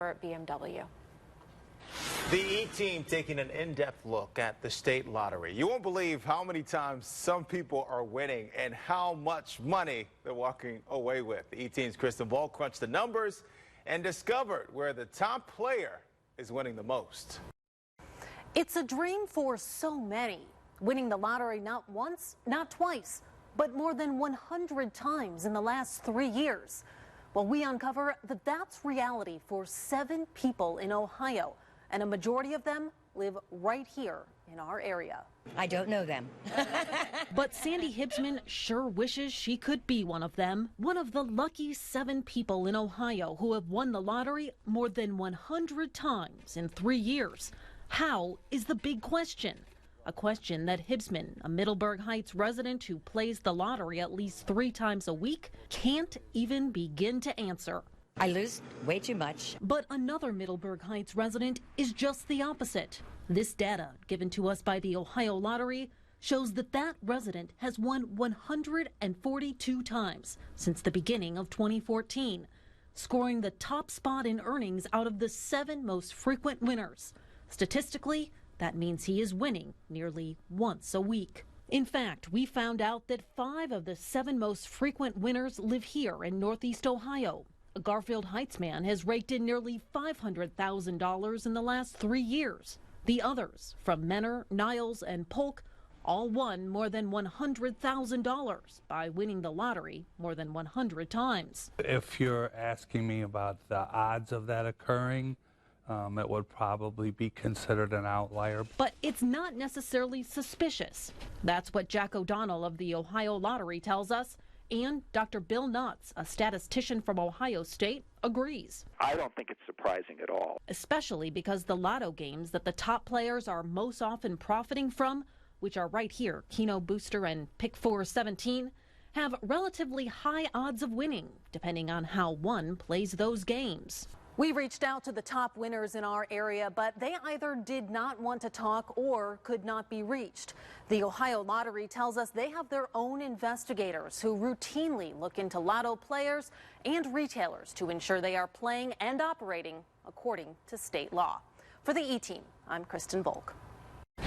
for BMW. The E-Team taking an in-depth look at the state lottery. You won't believe how many times some people are winning and how much money they're walking away with. The E-Team's Kristen Ball crunched the numbers and discovered where the top player is winning the most. It's a dream for so many. Winning the lottery not once, not twice, but more than 100 times in the last 3 years. Well, we uncover that that's reality for 7 people in Ohio, and a majority of them live right here in our area. I don't know them. But Sandy Hibbsman sure wishes she could be one of them, one of the lucky 7 people in Ohio who have won the lottery more than 100 times in 3 years. How is the big question? A question that Hibbsman, a Middleburg Heights resident who plays the lottery at least 3 times a week, can't even begin to answer. I lose way too much. But another Middleburg Heights resident is just the opposite. This data, given to us by the Ohio Lottery, shows that that resident has won 142 times since the beginning of 2014, scoring the top spot in earnings out of the 7 most frequent winners. Statistically, that means he is winning nearly once a week. In fact, we found out that 5 of the 7 most frequent winners live here in Northeast Ohio. A Garfield Heights man has raked in nearly $500,000 in the last 3 years. The others, from Menor, Niles, and Polk, all won more than $100,000 by winning the lottery more than 100 times. If you're asking me about the odds of that occurring, it would probably be considered an outlier. But it's not necessarily suspicious. That's what Jack O'Donnell of the Ohio Lottery tells us. And Dr. Bill Knotts, a statistician from Ohio State, agrees. I don't think it's surprising at all. Especially because the lotto games that the top players are most often profiting from, which are right here, Keno Booster and Pick 417, have relatively high odds of winning, depending on how one plays those games. We reached out to the top winners in our area, but they either did not want to talk or could not be reached. The Ohio Lottery tells us they have their own investigators who routinely look into lotto players and retailers to ensure they are playing and operating according to state law. For the E-Team, I'm Kristen Volk.